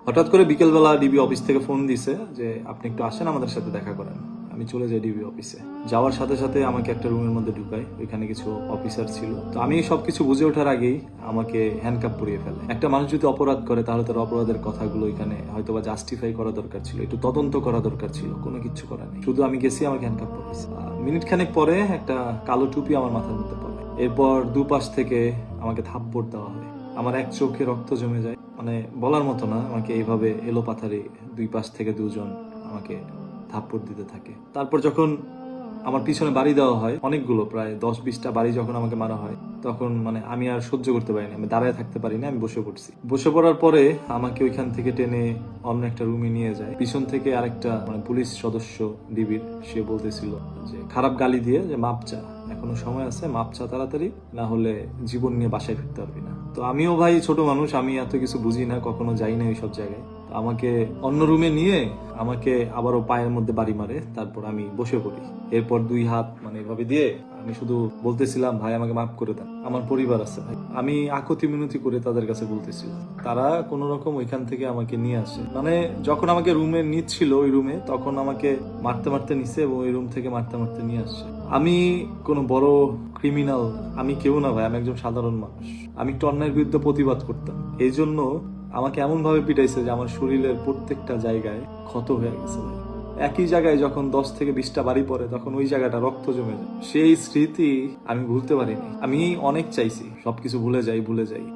হঠাৎ করে বিকেলবেলা ডিবি অফিস থেকে ফোন দিছে যে আপনি একটু আসেন আমাদের সাথে দেখা করেন। আমি চলে যাই ডিবি অফিসে। যাওয়ার সাথে সাথে আমাকে একটা রুমের মধ্যে ঢুকায়, ওইখানে কিছু অফিসার ছিল। তো আমি সবকিছু বুঝে ওঠার আগেই আমাকে হ্যান্ডকাপ পরিয়ে ফেলে। একটা মানুষ যদি অপরাধ করে তাহলে তার অপরাধের কথাগুলো এখানে হয়তোবা জাস্টিফাই করা দরকার ছিল, একটু তদন্ত করা দরকার ছিল। কোনো কিছু করা নেই, শুধু আমি গেছি, আমাকে হ্যান্ডকাপ পরিয়েছে। মিনিট খানেক পরে একটা কালো টুপি আমার মাথার মধ্যে পড়ে। এরপর দুপাশ থেকে আমাকে থাপ্পড় দেওয়া হয়। আমার এক চোখে রক্ত জমে যায়, মানে বলার মতো না। আমাকে এইভাবে এলোপাথারি দুই পাশ থেকে দুজন আমাকে থাপ্পড় দিতে থাকে। তারপর যখন আমার পিছনে বাড়ি দেওয়া হয়, অনেকগুলো প্রায় 10-20টা বাড়ি যখন আমাকে মারা হয়, তখন মানে আমি আর সহ্য করতে পারিনি, আমি দাঁড়ায় থাকতে পারিনি, আমি বসে পড়ছি। বসে পড়ার পরে আমাকে ওইখান থেকে টেনে অন্য একটা রুমে নিয়ে যায়। পিছন থেকে আরেকটা মানে পুলিশ সদস্য ডিবির, সে বলতেছিল যে খারাপ গালি দিয়ে যে মাপ চা, এখনো সময় আছে, মাপ চা তাড়াতাড়ি, না হলে জীবন নিয়ে বাসায় ফিরতে পারবি না। তো আমিও ভাই ছোট মানুষ, আমি এত কিছু বুঝি না, কখনো যাই না এইসব জায়গায়। আমাকে অন্য রুমে নিয়ে আমাকে আবারও পায়ের মধ্যে বাড়ি মারে। তারপর আমি বসে পড়ি। এরপর দুই হাত মানে এভাবে দিয়ে আমি শুধু বলতেছিলাম, ভাই আমাকে মাফ করে দেন, আমার পরিবার আছে ভাই। আমি আকুতি মিনতি করে তাদের কাছে বলতেছিলাম। তারা কোন রকম ওইখান থেকে আমাকে নিয়ে আসে। মানে যখন আমাকে রুমে নিচ্ছিল, ওই রুমে তখন আমাকে মারতে মারতে নিছে এবং ওই রুম থেকে মারতে মারতে নিয়ে আসছে। আমি কোনো বড় ক্রিমিনাল, আমি কেউ না ভাই, আমি একজন সাধারণ মানুষ। আমি একটু অন্যায়ের বিরুদ্ধে প্রতিবাদ করতাম। এই জন্য আমাকে এমন ভাবে পিটাইছে যে আমার শরীরের প্রত্যেকটা জায়গায় ক্ষত হয়ে গেছে ভাই। একই জায়গায় যখন 10 থেকে 20টা বাড়ি পড়ে, তখন ওই জায়গাটা রক্ত জমে যায়। সেই স্মৃতি আমি ভুলতে পারিনি। আমি অনেক চাইছি সবকিছু ভুলে যাই,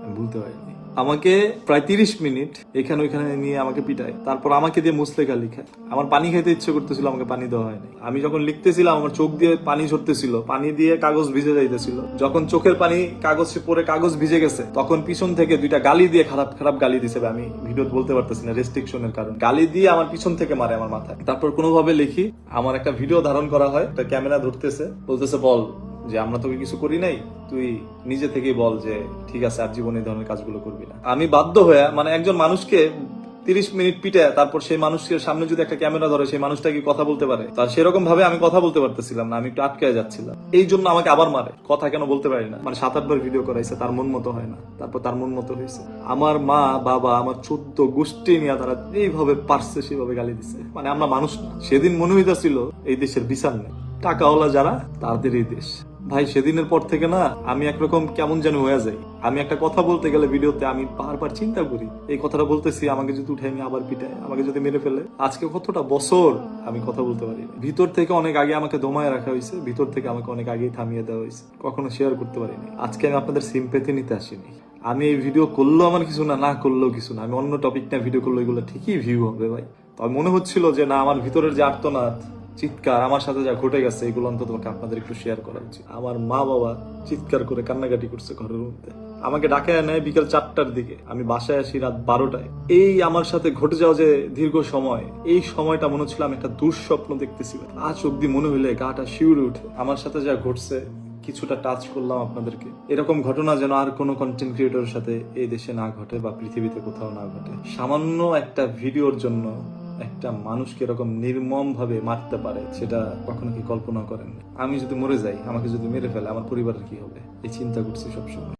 আমি ভুলতে পারিনি। আমাকে প্রায় 30 মিনিট এখানে ওইখানে নিয়ে আমাকে পিটায়। তারপর আমাকে দিয়ে মুসলেখা লিখায়। আমার পানি খাইতে ইচ্ছে করতেছিল, আমাকে পানি দেওয়া হয়নি। আমি যখন লিখতেছিলাম আমার চোখ দিয়ে পানি ঝরতেছিল, পানি দিয়ে কাগজ ভিজে যাইতেছিল। যখন চোখের পানি কাগজে পরে কাগজ ভিজে গেছে, তখন পিছন থেকে দুইটা গালি দিয়ে, খারাপ খারাপ গালি দিছে। আমি ভিডিও বলতে পারতেছি না রেস্ট্রিকশনের কারণে। গালি দিয়ে আমার পিছন থেকে মারে আমার মাথায়। তারপর কোনোভাবে লিখি, আমার একটা ভিডিও ধারণ করা হয়, একটা ক্যামেরা ধরতেছে, বলতেছে বল যে আমরা তোকে কিছু করি নাই, তুই নিজে থেকেই বল যে ঠিক আছে আর জীবনে এই ধরনের কাজগুলো করবি না। আমি বাধ্য হয়ে মানে একজন মানুষকে 30 মিনিট পিটে তারপর সেই মানুষের সামনে যদি একটা ক্যামেরা ধরে, সেই মানুষটা কি কথা বলতে পারে? তার সেরকম ভাবে আমি কথা বলতে পারতেছিলাম না, আমি একটু আটকে যাচ্ছিলাম। এই জন্য আমাকে আবার মারে, কথা কেন বলতে পারি না। মানে 7-8 বার ভিডিও করাইছে, তার মন মতো হয় না, তারপর তার মন মতো হয়েছে। আমার মা বাবা, আমার 14 গোষ্ঠী নিয়ে তারা এইভাবে পারছে সেভাবে গালি দিছে। মানে আমরা মানুষ না। সেদিন মনে হইতেছিল এই দেশের বিচার নেই, টাকাওয়ালা যারা তাদেরই দেশ। ভাই সেদিনের পর থেকে না আমি একরকম কেমন যেন হয়ে যাই। আমি একটা কথা বলতে গেলে ভিডিওতে আমি বারবার চিন্তা করি, এই কথাটা বলতেছি, আমাকে যদি উঠে নিয়ে আবার পিটায়, আমাকে যদি মেরে ফেলে। আজকে কতটা বছর আমি কথা বলতে পারি। ভিতর থেকে অনেক আগে আমাকে দমায় রাখা হয়েছে, ভিতর থেকে আমাকে অনেক আগেই থামিয়ে দেওয়া হয়েছে, কখনো শেয়ার করতে পারিনি। আজকে আমি আপনাদের সিম্পেথি নিতে আসিনি। আমি এই ভিডিও করলেও আমার কিছু না, না করলেও কিছু না। আমি অন্য টপিক নিয়ে ভিডিও করলে এগুলো ঠিকই ভিউ হবে ভাই। তবে মনে হচ্ছিল যে না, আমার ভিতরের যে আর্তনাদ, চিৎকার, আমার সাথে যা ঘটে গেছে, এগুলো অন্তত আপনাদের একটু শেয়ার করা উচিত। আমার মা বাবা চিৎকার করে কান্নাকাটি করছে ঘরের মধ্যে। আমাকে ডাকে নেয় বিকেল 4টার দিকে, আমি বাসায় আসি রাত 12টায়। এই আমার সাথে ঘটে যাওয়া যে দীর্ঘ সময়, এই সময়টা মনে হচ্ছিল আমি একটা দুঃস্বপ্ন দেখতেছি। আজ অব্দি মনে হইলে গাটা শিউরে উঠে। আমার সাথে যা ঘটছে কিছুটা টাচ করলাম আপনাদেরকে। এরকম ঘটনা যেন আর কোনো কন্টেন্ট ক্রিয়েটরের সাথে এই দেশে না ঘটে বা পৃথিবীতে কোথাও না ঘটে। সামান্য একটা ভিডিওর জন্য একটা মানুষকে এরকম নির্মম ভাবে মারতে পারে, সেটা কখনো কি কল্পনা করেন? আমি যদি মরে যাই, আমাকে যদি মেরে ফেলে, আমার পরিবারের কি হবে? এই চিন্তা করছি সবসময়।